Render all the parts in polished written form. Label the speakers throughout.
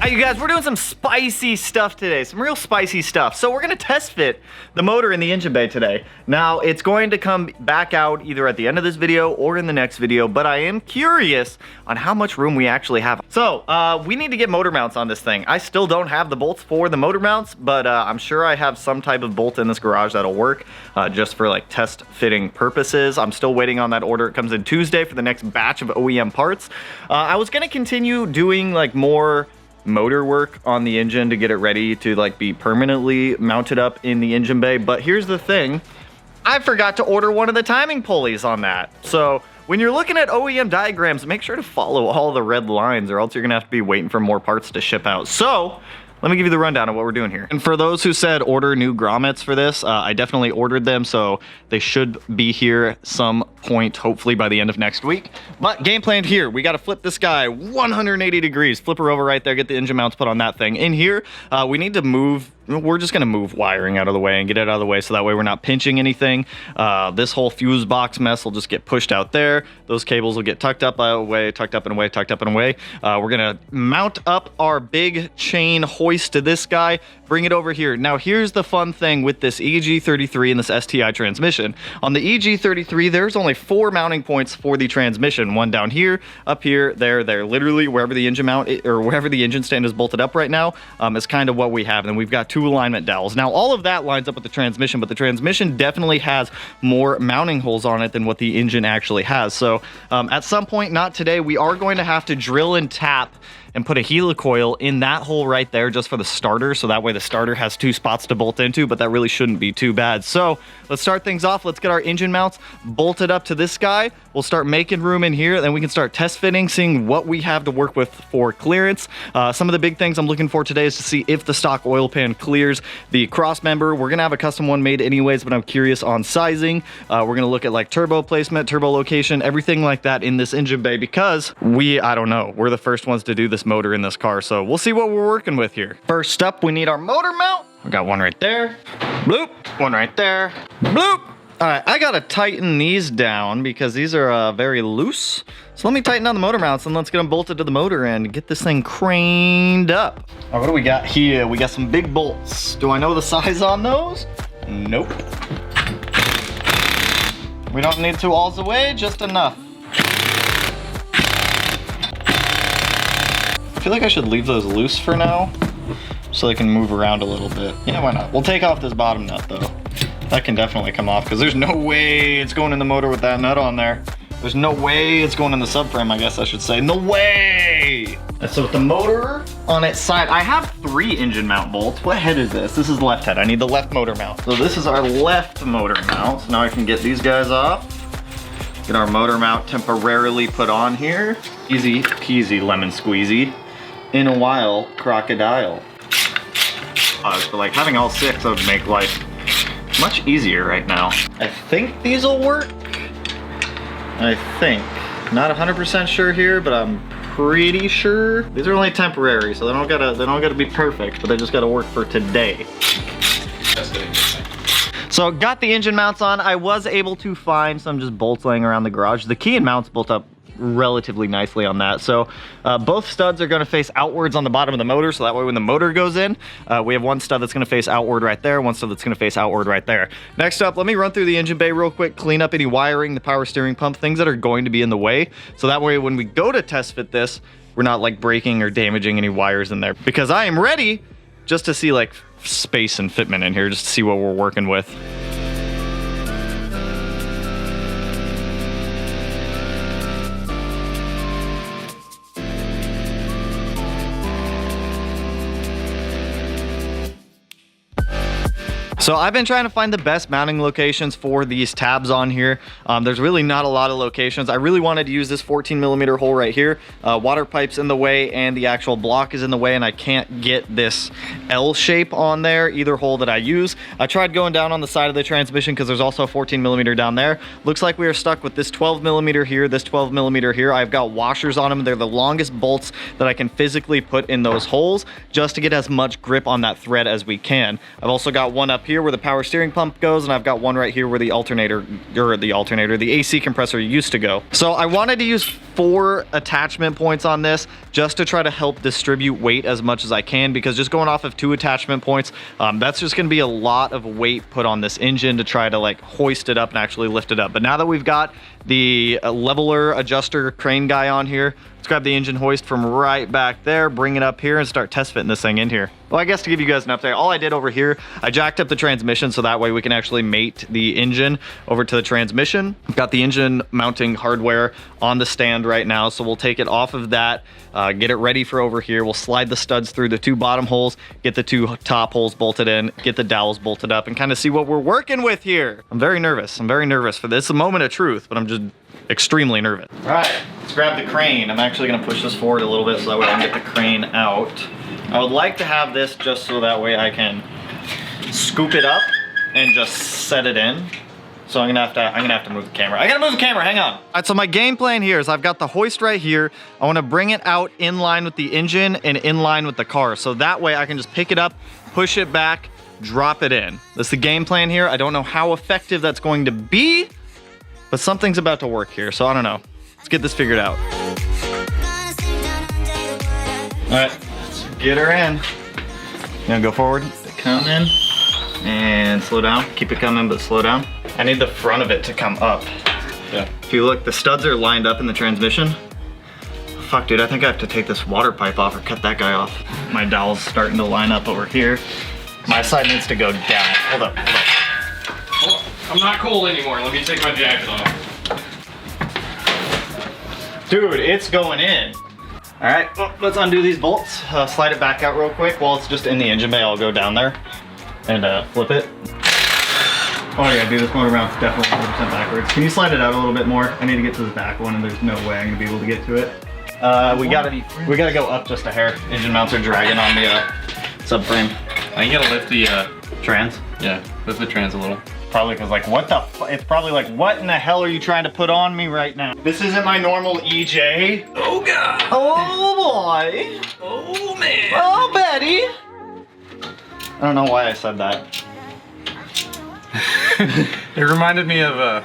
Speaker 1: Alright, you guys, we're doing some spicy stuff today, some real spicy stuff. So we're gonna test fit the motor in the engine bay today. Now, it's going to come back out either at the end of this video or in the next video, but I am curious on how much room we actually have. So, we need to get motor mounts on this thing. I still don't have the bolts for the motor mounts, but I'm sure I have some type of bolt in this garage that'll work just for like test fitting purposes. I'm still waiting on that order. It comes in Tuesday for the next batch of OEM parts. I was gonna continue doing like more motor work on the engine to get it ready to like be permanently mounted up in the engine bay, but here's the thing, I forgot to order one of the timing pulleys on that. So when you're looking at OEM diagrams, make sure to follow all the red lines or else you're gonna have to be waiting for more parts to ship out. So let me give you the rundown of what we're doing here. And for those who said order new grommets for this, I definitely ordered them, so they should be here some point, hopefully by the end of next week. But game plan here, we gotta flip this guy 180 degrees, flip her over right there, get the engine mounts put on that thing. In here, we need to move, we're just gonna move wiring out of the way and get it out of the way so that way we're not pinching anything. This whole fuse box mess will just get pushed out there. Those cables will get tucked up away, tucked up and away, tucked up and away. We're gonna mount up our big chain hoist to this guy, bring it over here. Now here's the fun thing with this EG33 and this STi transmission. On the EG33, there's only 4 mounting points for the transmission. One down here, up here, there, literally wherever the engine mount or wherever the engine stand is bolted up right now is kind of what we have. And then we've got 2 alignment dowels. Now all of that lines up with the transmission, but the transmission definitely has more mounting holes on it than what the engine actually has. So at some point, not today, we are going to have to drill and tap and put a helicoil in that hole right there just for the starter, so that way the starter has 2 spots to bolt into, but that really shouldn't be too bad. So let's start things off. Let's get our engine mounts bolted up to this guy. We'll start making room in here, then we can start test fitting, seeing what we have to work with for clearance. Some of the big things I'm looking for today is to see if the stock oil pan clears the cross member. We're gonna have a custom one made anyways, but I'm curious on sizing. We're gonna look at like turbo placement, turbo location, everything like that in this engine bay, because I don't know, we're the first ones to do this motor in this car, so we'll see what we're working with here. First up, we need our motor mount. We got one right there, bloop, one right there, bloop. All right, I gotta tighten these down because these are very loose. So let me tighten down the motor mounts and let's get them bolted to the motor and get this thing craned up. All right, what do we got here? We got some big bolts. Do I know the size on those? Nope. We don't need to all the way, just enough. I feel like I should leave those loose for now so they can move around a little bit. Yeah, why not? We'll take off this bottom nut though. That can definitely come off because there's no way it's going in the motor with that nut on there. There's no way it's going in the subframe, I guess I should say. No way! And so with the motor on its side, I have 3 engine mount bolts. What head is this? This is left head. I need the left motor mount. So this is our left motor mount. So now I can get these guys off. Get our motor mount temporarily put on here. Easy peasy lemon squeezy. In a while, crocodile. But like having all 6 would make life much easier right now. I think these will work. I think. Not 100% sure here, but I'm pretty sure. These are only temporary, so they don't gotta be perfect, but they just gotta work for today. That's good. So got the engine mounts on. I was able to find some just bolts laying around the garage. The key and mounts bolt up relatively nicely on that. So both studs are going to face outwards on the bottom of the motor, so that way when the motor goes in, we have one stud that's going to face outward right there, one stud that's going to face outward right there. Next up, let me run through the engine bay real quick, clean up any wiring, the power steering pump, things that are going to be in the way, so that way when we go to test fit this, we're not like breaking or damaging any wires in there, because I am ready just to see like space and fitment in here, just to see what we're working with. So I've been trying to find the best mounting locations for these tabs on here. There's really not a lot of locations. I really wanted to use this 14mm hole right here. Water pipe's in the way and the actual block is in the way, and I can't get this L shape on there, either hole that I use. I tried going down on the side of the transmission because there's also a 14mm down there. Looks like we are stuck with this 12mm here, this 12mm here. I've got washers on them. They're the longest bolts that I can physically put in those holes just to get as much grip on that thread as we can. I've also got one up here here where the power steering pump goes, and I've got one right here where the the AC compressor used to go. So I wanted to use 4 attachment points on this just to try to help distribute weight as much as I can, because just going off of 2 attachment points, that's just gonna be a lot of weight put on this engine to try to like hoist it up and actually lift it up. But now that we've got the leveler adjuster crane guy on here, let's grab the engine hoist from right back there, bring it up here, and start test fitting this thing in here. Well, I guess to give you guys an update, all I did over here, I jacked up the transmission so that way we can actually mate the engine over to the transmission. I've got the engine mounting hardware on the stand right now, so we'll take it off of that, get it ready for over here. We'll slide the studs through the 2 bottom holes, get the 2 top holes bolted in, get the dowels bolted up, and kind of see what we're working with here. I'm very nervous. I'm very nervous for this. It's a moment of truth, but I'm just extremely nervous. All right, let's grab the crane. I'm actually gonna push this forward a little bit so that way I can get the crane out. I would like to have this just so that way I can scoop it up and just set it in. So I'm gonna have to move the camera. I gotta move the camera, hang on. All right, so my game plan here is I've got the hoist right here. I wanna bring it out in line with the engine and in line with the car. So that way I can just pick it up, push it back, drop it in. That's the game plan here. I don't know how effective that's going to be, but something's about to work here, so I don't know. Let's get this figured out. All right, let's get her in. You gonna go forward, come in, and slow down. Keep it coming, but slow down. I need the front of it to come up. Yeah. If you look, the studs are lined up in the transmission. Fuck, dude, I think I have to take this water pipe off or cut that guy off. My dowel's starting to line up over here. My side needs to go down. Hold up, hold up.
Speaker 2: Oh, I'm not cold anymore. Let me take my jacket off.
Speaker 1: Dude, it's going in. All right, let's undo these bolts. Slide it back out real quick while it's just in the engine bay. I'll go down there and flip it. Oh yeah, dude, this motor mount's definitely 100% backwards. Can you slide it out a little bit more? I need to get to the back one and there's no way I'm gonna be able to get to it. We gotta go up just a hair. Engine mounts are dragging on the subframe.
Speaker 2: I think you gotta lift the
Speaker 1: trans.
Speaker 2: Yeah, lift the trans a little.
Speaker 1: Probably because like, it's probably like, what in the hell are you trying to put on me right now? This isn't my normal EJ.
Speaker 2: Oh God.
Speaker 1: Oh boy.
Speaker 2: Oh man.
Speaker 1: Oh Betty. I don't know why I said that.
Speaker 2: It reminded me of,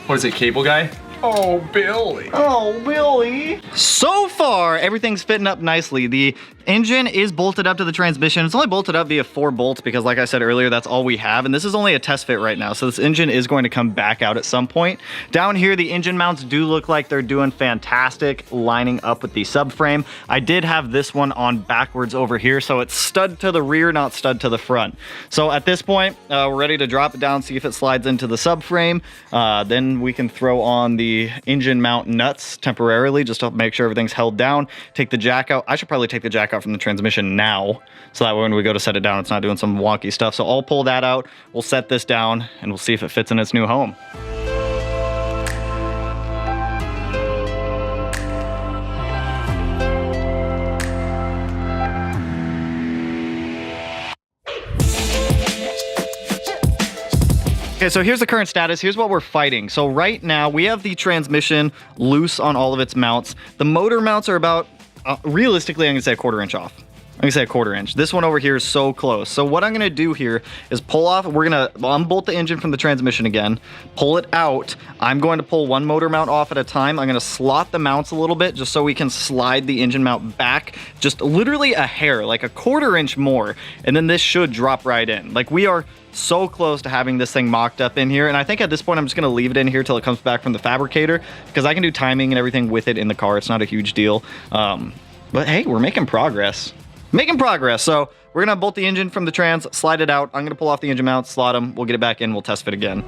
Speaker 2: what is it, Cable Guy? Oh, Billy.
Speaker 1: Oh, Billy. So far, everything's fitting up nicely. The engine is bolted up to the transmission. It's only bolted up via 4 bolts because like I said earlier, that's all we have. And this is only a test fit right now. So this engine is going to come back out at some point. Down here, the engine mounts do look like they're doing fantastic lining up with the subframe. I did have this one on backwards over here. So it's stud to the rear, not stud to the front. So at this point, we're ready to drop it down, see if it slides into the subframe. Then we can throw on the engine mount nuts temporarily just to make sure everything's held down. Take the jack out. I should probably take the jack out from the transmission now so that when we go to set it down, it's not doing some wonky stuff. So I'll pull that out. We'll set this down and we'll see if it fits in its new home. Okay, so here's the current status. Here's what we're fighting. So right now we have the transmission loose on all of its mounts. The motor mounts are about, realistically, I'm gonna say a 1/4 inch off. I'm gonna say a 1/4 inch. This one over here is so close. So what I'm gonna do here is pull off, we're gonna unbolt the engine from the transmission again, pull it out. I'm going to pull one motor mount off at a time. I'm gonna slot the mounts a little bit just so we can slide the engine mount back just literally a hair, like a 1/4 inch more. And then this should drop right in. Like we are so close to having this thing mocked up in here. And I think at this point, I'm just gonna leave it in here till it comes back from the fabricator because I can do timing and everything with it in the car. It's not a huge deal. But hey, we're making progress. Making progress. So we're gonna bolt the engine from the trans, slide it out. I'm gonna pull off the engine mount, slot them. We'll get it back in. We'll test fit again.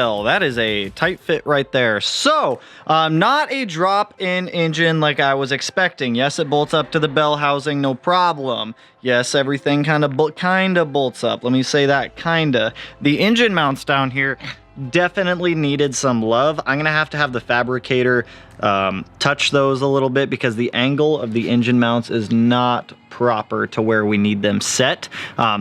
Speaker 1: well. That is a tight fit right there. So, not a drop-in engine like I was expecting. Yes, it bolts up to the bell housing, no problem. Yes, everything kind of bolts up. Let me say that, kinda. The engine mounts down here definitely needed some love. I'm gonna have to have the fabricator touch those a little bit because the angle of the engine mounts is not proper to where we need them set.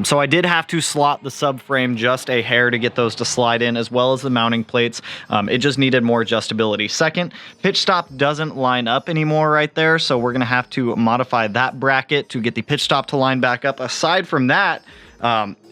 Speaker 1: So I did have to slot the subframe just a hair to get those to slide in, as well as the mounting plates. It just needed more adjustability. Second, pitch stop doesn't line up anymore right there, so we're gonna have to modify that bracket to get the pitch stop to line back up. Aside from that,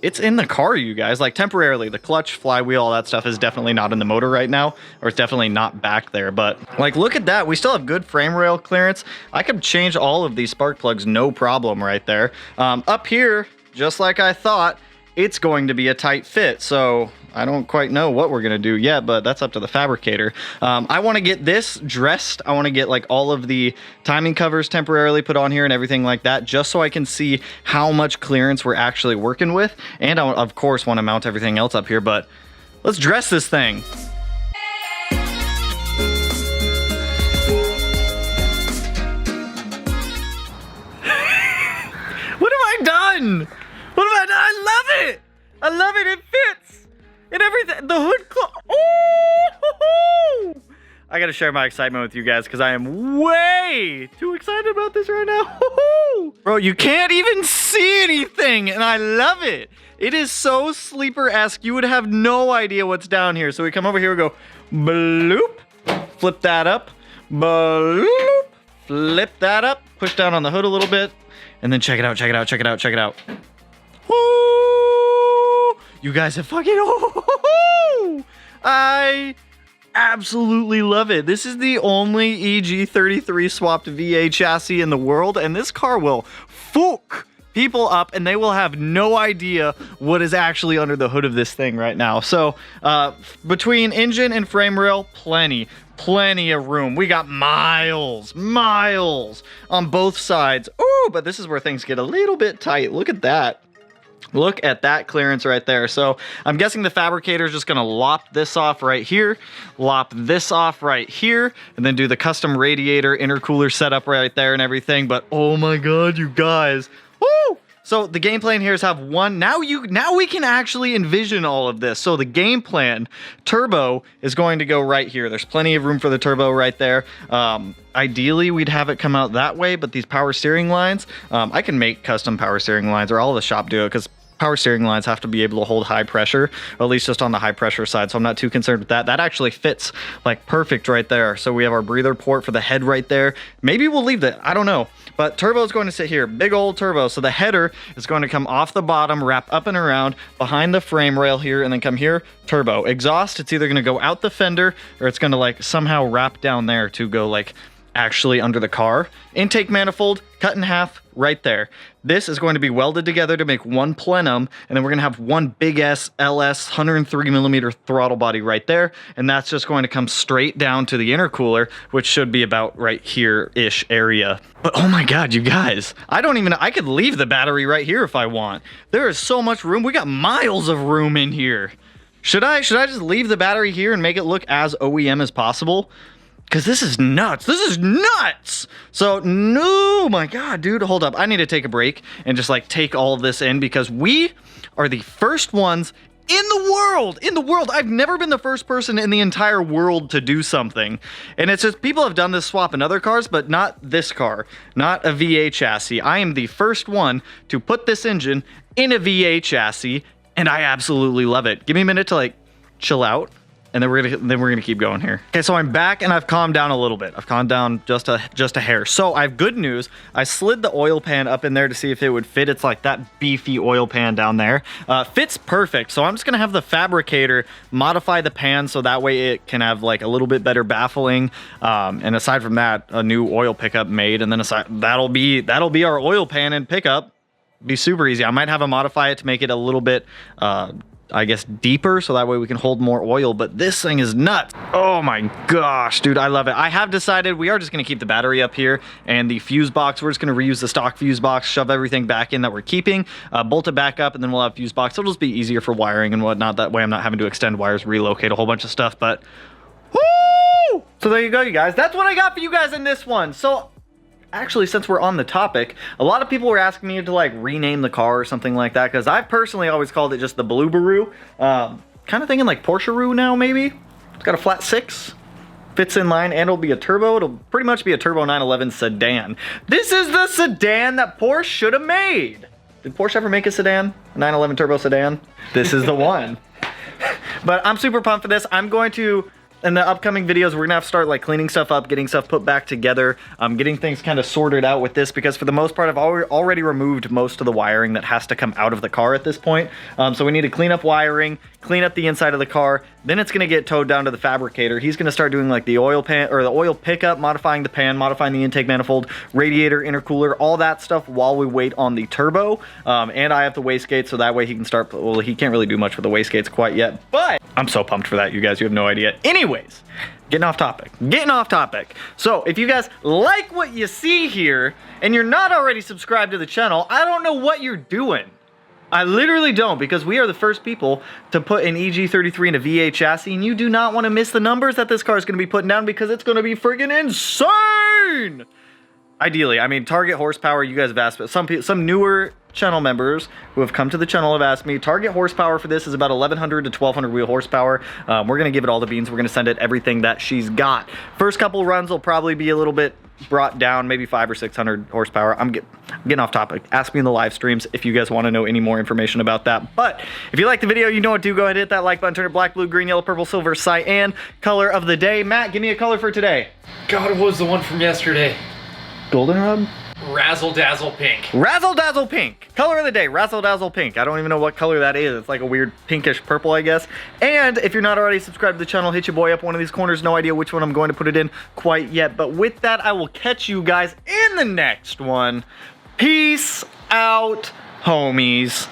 Speaker 1: it's in the car, you guys, like temporarily. The clutch, flywheel, all that stuff is definitely not in the motor right now, or it's definitely not back there. But like, look at that. We still have good frame rail clearance. I could change all of these spark plugs, no problem right there. Up here, just like I thought, it's going to be a tight fit. So I don't quite know what we're gonna do yet, but that's up to the fabricator. I wanna get this dressed. I wanna get like all of the timing covers temporarily put on here and everything like that, just so I can see how much clearance we're actually working with. And I, of course, wanna mount everything else up here, but let's dress this thing. What have I done? What have I done? I love it! I love it, it fits! And everything, the hood oh! I gotta share my excitement with you guys because I am way too excited about this right now. Bro, you can't even see anything and I love it. It is so sleeper-esque, you would have no idea what's down here. So we come over here, we go bloop, flip that up, bloop, flip that up, push down on the hood a little bit, and then check it out, check it out, check it out, check it out. You guys have fucking, I absolutely love it. This is the only EG33 swapped VA chassis in the world, and this car will fuck people up and they will have no idea what is actually under the hood of this thing right now. So between engine and frame rail, plenty of room. We got miles on both sides. Oh, but this is where things get a little bit tight. Look at that. Look at that clearance right there. So I'm guessing the fabricator is just gonna lop this off right here, lop this off right here, and then do the custom radiator intercooler setup right there and everything. But oh my God, you guys, woo! So the game plan here is have one, now we can actually envision all of this. So the game plan, turbo is going to go right here. There's plenty of room for the turbo right there. Ideally, we'd have it come out that way, but these power steering lines, I can make custom power steering lines, or all the shop do it, because power steering lines have to be able to hold high pressure, or at least just on the high pressure side, so I'm not too concerned with that. That actually fits like perfect right there. So we have our breather port for the head right there. Maybe we'll leave that, I don't know. But turbo is going to sit here, big old turbo. So the header is going to come off the bottom, wrap up and around behind the frame rail here, and then come here, turbo. Exhaust, it's either gonna go out the fender, or it's gonna like somehow wrap down there to go like actually under the car. Intake manifold, cut in half right there. This is going to be welded together to make one plenum, and then we're gonna have one big S LS 103mm throttle body right there, and that's just going to come straight down to the intercooler, which should be about right here-ish area. But oh my God, you guys, I could leave the battery right here if I want. There is so much room. We got miles of room in here. Should I just leave the battery here and make it look as OEM as possible? Because this is nuts. This is nuts. So, no, my God, dude, hold up. I need to take a break and just like take all of this in, because we are the first ones in the world. I've never been the first person in the entire world to do something. And it's just, people have done this swap in other cars, but not this car, not a V8 chassis. I am the first one to put this engine in a V8 chassis, and I absolutely love it. Give me a minute to like chill out, and then we're gonna keep going here. Okay, so I'm back and I've calmed down a little bit. I've calmed down just a hair. So I have good news. I slid the oil pan up in there to see if it would fit. It's like that beefy oil pan down there. Fits perfect. So I'm just gonna have the fabricator modify the pan so that way it can have like a little bit better baffling. And aside from that, a new oil pickup made, and then that'll be our oil pan and pickup. Be super easy. I might have to modify it to make it a little bit I guess, deeper, so that way we can hold more oil, but this thing is nuts. Oh my gosh, dude, I love it. I have decided we are just gonna keep the battery up here and the fuse box. We're just gonna reuse the stock fuse box, shove everything back in that we're keeping, bolt it back up, and then we'll have fuse box. It'll just be easier for wiring and whatnot. That way I'm not having to extend wires, relocate a whole bunch of stuff, but woo! So there you go, you guys. That's what I got for you guys in this one. So actually, since we're on the topic, a lot of people were asking me to like rename the car or something like that, because I've personally always called it just the Blueberoo. Kind of thinking like Porsche-roo now, maybe. It's got a flat 6, fits in line, and it'll be a turbo. It'll pretty much be a turbo 911 sedan. This is the sedan that Porsche should have made. Did Porsche ever make a sedan? A 911 turbo sedan? This is the one. But I'm super pumped for this. I'm going to, in the upcoming videos, we're gonna have to start like cleaning stuff up, getting stuff put back together, getting things kind of sorted out with this, because for the most part I've already removed most of the wiring that has to come out of the car at this point. So we need to clean up wiring, clean up the inside of the car, then it's gonna get towed down to the fabricator. He's gonna start doing like the oil pan or the oil pickup, modifying the pan, modifying the intake manifold, radiator, intercooler, all that stuff while we wait on the turbo. And I have the wastegate, so that way he can start, well, he can't really do much with the wastegates quite yet, but I'm so pumped for that, you guys, you have no idea. Anyways, getting off topic. So if you guys like what you see here and you're not already subscribed to the channel, I don't know what you're doing. I literally don't, because we are the first people to put an EG33 in a V8 chassis, and you do not want to miss the numbers that this car is going to be putting down, because it's going to be friggin' insane. Ideally, I mean, target horsepower, you guys have asked, but some newer channel members who have come to the channel have asked me, target horsepower for this is about 1100 to 1200 wheel horsepower. We're going to give it all the beans. We're going to send it everything that she's got. First couple runs will probably be a little bit brought down, maybe 500 or 600 horsepower. I'm getting off topic. Ask me in the live streams if you guys want to know any more information about that. But if you like the video, you know what to do. Go ahead and hit that like button, turn it black, blue, green, yellow, purple, silver, cyan, color of the day. Matt, give me a color for today.
Speaker 2: God, it was the one from yesterday.
Speaker 1: Goldenrod?
Speaker 2: Razzle Dazzle Pink.
Speaker 1: Razzle Dazzle Pink. Color of the day, Razzle Dazzle Pink. I don't even know what color that is. It's like a weird pinkish purple, I guess. And if you're not already subscribed to the channel, hit your boy up one of these corners. No idea which one I'm going to put it in quite yet. But with that, I will catch you guys in the next one. Peace out, homies.